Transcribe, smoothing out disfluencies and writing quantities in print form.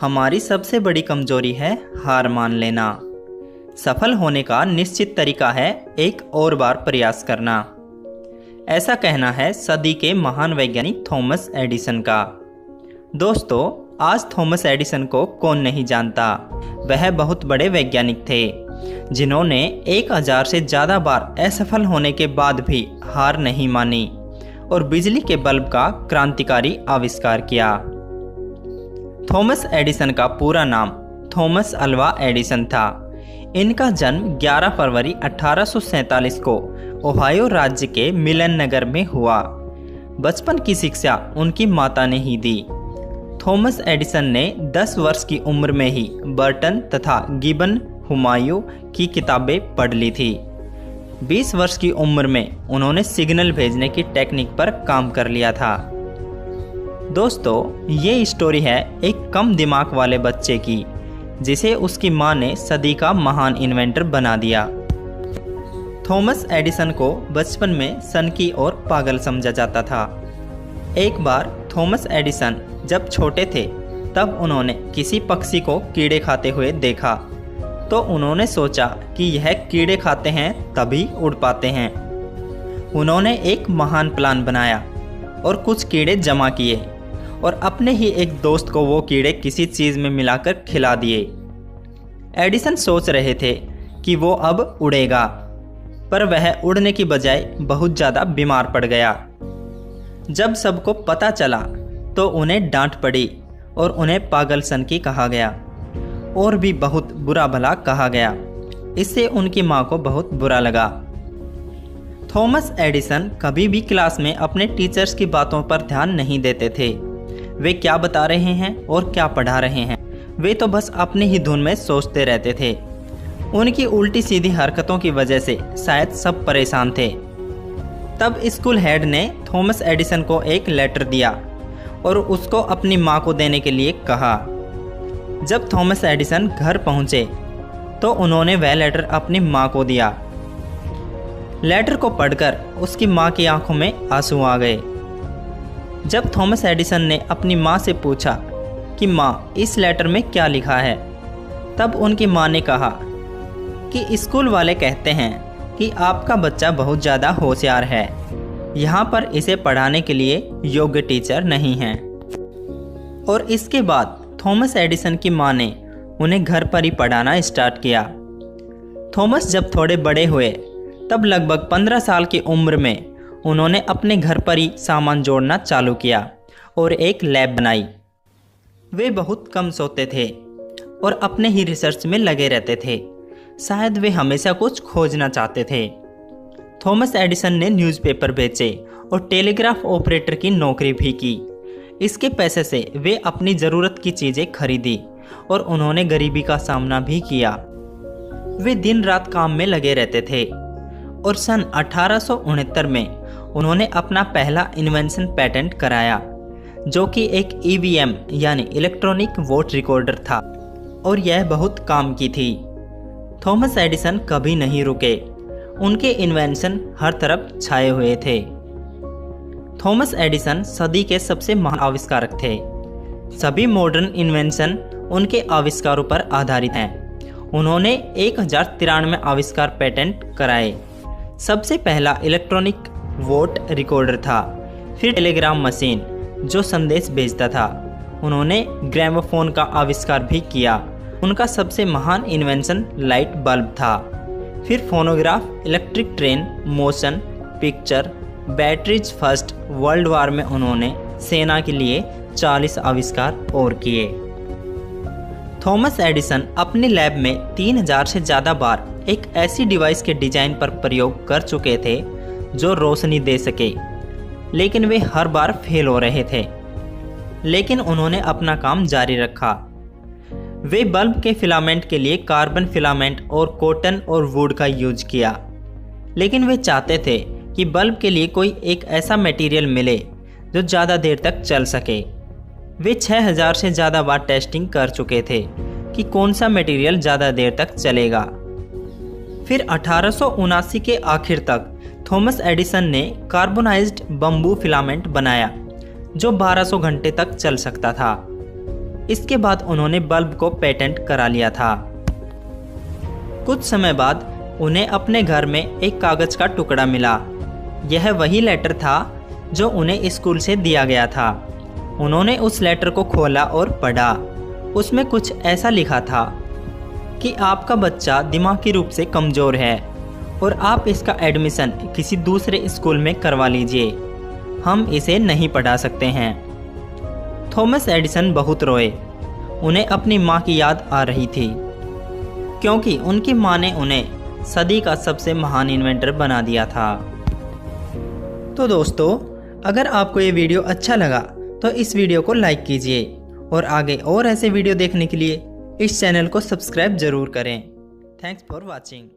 हमारी सबसे बड़ी कमजोरी है हार मान लेना। सफल होने का निश्चित तरीका है एक और बार प्रयास करना। ऐसा कहना है सदी के महान वैज्ञानिक थॉमस एडिसन का। दोस्तों, आज थॉमस एडिसन को कौन नहीं जानता। वह बहुत बड़े वैज्ञानिक थे जिन्होंने 1000 से ज़्यादा बार असफल होने के बाद भी हार नहीं मानी और बिजली के बल्ब का क्रांतिकारी आविष्कार किया। थॉमस एडिसन का पूरा नाम थॉमस अल्वा एडिसन था। इनका जन्म 11 फरवरी 1847 को ओहायो राज्य के मिलन नगर में हुआ। बचपन की शिक्षा उनकी माता ने ही दी। थॉमस एडिसन ने 10 वर्ष की उम्र में ही बर्टन तथा गिब्बन हुमायूं की किताबें पढ़ ली थी। 20 वर्ष की उम्र में उन्होंने सिग्नल भेजने की टेक्निक पर काम कर लिया था। दोस्तों, ये स्टोरी है एक कम दिमाग वाले बच्चे की जिसे उसकी मां ने सदी का महान इन्वेंटर बना दिया। थॉमस एडिसन को बचपन में सनकी और पागल समझा जाता था। एक बार थॉमस एडिसन जब छोटे थे तब उन्होंने किसी पक्षी को कीड़े खाते हुए देखा तो उन्होंने सोचा कि यह कीड़े खाते हैं तभी उड़ पाते हैं। उन्होंने एक महान प्लान बनाया और कुछ कीड़े जमा किए और अपने ही एक दोस्त को वो कीड़े किसी चीज़ में मिलाकर खिला दिए। एडिसन सोच रहे थे कि वो अब उड़ेगा, पर वह उड़ने की बजाय बहुत ज़्यादा बीमार पड़ गया। जब सबको पता चला तो उन्हें डांट पड़ी और उन्हें पागल सन की कहा गया और भी बहुत बुरा भला कहा गया। इससे उनकी माँ को बहुत बुरा लगा। थॉमस एडिसन कभी भी क्लास में अपने टीचर्स की बातों पर ध्यान नहीं देते थे। वे क्या बता रहे हैं और क्या पढ़ा रहे हैं, वे तो बस अपनी ही धुन में सोचते रहते थे। उनकी उल्टी सीधी हरकतों की वजह से शायद सब परेशान थे। तब स्कूल हेड ने थॉमस एडिसन को एक लेटर दिया और उसको अपनी माँ को देने के लिए कहा। जब थॉमस एडिसन घर पहुँचे तो उन्होंने वह लेटर अपनी माँ को दिया। लेटर को पढ़कर उसकी माँ की आंखों में आंसू आ गए। जब थॉमस एडिसन ने अपनी माँ से पूछा कि माँ, इस लेटर में क्या लिखा है, तब उनकी माँ ने कहा कि स्कूल वाले कहते हैं कि आपका बच्चा बहुत ज़्यादा होशियार है, यहाँ पर इसे पढ़ाने के लिए योग्य टीचर नहीं हैं। और इसके बाद थॉमस एडिसन की माँ ने उन्हें घर पर ही पढ़ाना स्टार्ट किया। थॉमस जब थोड़े बड़े हुए तब लगभग 15 साल की उम्र में उन्होंने अपने घर पर ही सामान जोड़ना चालू किया और एक लैब बनाई। वे बहुत कम सोते थे और अपने ही रिसर्च में लगे रहते थे। शायद वे हमेशा कुछ खोजना चाहते थे। थॉमस एडिसन ने न्यूज़पेपर बेचे और टेलीग्राफ ऑपरेटर की नौकरी भी की। इसके पैसे से वे अपनी ज़रूरत की चीज़ें खरीदी और उन्होंने गरीबी का सामना भी किया। वे दिन रात काम में लगे रहते थे और सन 1869 में उन्होंने अपना पहला इन्वेंशन पेटेंट कराया, जो कि एक ईवीएम यानी इलेक्ट्रॉनिक वोट रिकॉर्डर था और यह बहुत काम की थी। थॉमस एडिसन कभी नहीं रुके। उनके इन्वेंशन हर तरफ छाए हुए थे। थॉमस एडिसन सदी के सबसे महान आविष्कारक थे। सभी मॉडर्न इन्वेंशन उनके आविष्कारों पर आधारित हैं। उन्होंने 1093 आविष्कार पेटेंट कराए। सबसे पहला इलेक्ट्रॉनिक वोट रिकॉर्डर था, फिर टेलीग्राम मशीन जो संदेश भेजता था। उन्होंने ग्रामोफोन का आविष्कार भी किया। उनका सबसे महान इन्वेंशन लाइट बल्ब था। फिर phonograph, electric train, motion picture, batteries. First world war में उन्होंने सेना के लिए 40 आविष्कार और किए। थॉमस एडिसन अपने लैब में 3000 से ज़्यादा बार एक ऐसी डिवाइस के डिजाइन पर प्रयोग कर चुके थे जो रोशनी दे सके, लेकिन वे हर बार फेल हो रहे थे। लेकिन उन्होंने अपना काम जारी रखा। वे बल्ब के फिलामेंट के लिए कार्बन फिलामेंट और कॉटन और वुड का यूज किया, लेकिन वे चाहते थे कि बल्ब के लिए कोई एक ऐसा मटेरियल मिले जो ज़्यादा देर तक चल सके। वे 6000 से ज़्यादा बार टेस्टिंग कर चुके थे कि कौन सा मटेरियल ज़्यादा देर तक चलेगा। फिर 1879 के आखिर तक थॉमस एडिसन ने कार्बोनाइज्ड बम्बू फिलामेंट बनाया जो 1200 घंटे तक चल सकता था। इसके बाद उन्होंने बल्ब को पेटेंट करा लिया था। कुछ समय बाद उन्हें अपने घर में एक कागज का टुकड़ा मिला। यह वही लेटर था जो उन्हें स्कूल से दिया गया था। उन्होंने उस लेटर को खोला और पढ़ा। उसमें कुछ ऐसा लिखा था कि आपका बच्चा दिमागी रूप से कमज़ोर है और आप इसका एडमिशन किसी दूसरे स्कूल में करवा लीजिए, हम इसे नहीं पढ़ा सकते हैं। थॉमस एडिसन बहुत रोए। उन्हें अपनी माँ की याद आ रही थी, क्योंकि उनकी माँ ने उन्हें सदी का सबसे महान इन्वेंटर बना दिया था। तो दोस्तों, अगर आपको ये वीडियो अच्छा लगा तो इस वीडियो को लाइक कीजिए और आगे और ऐसे वीडियो देखने के लिए इस चैनल को सब्सक्राइब ज़रूर करें। Thanks for watching.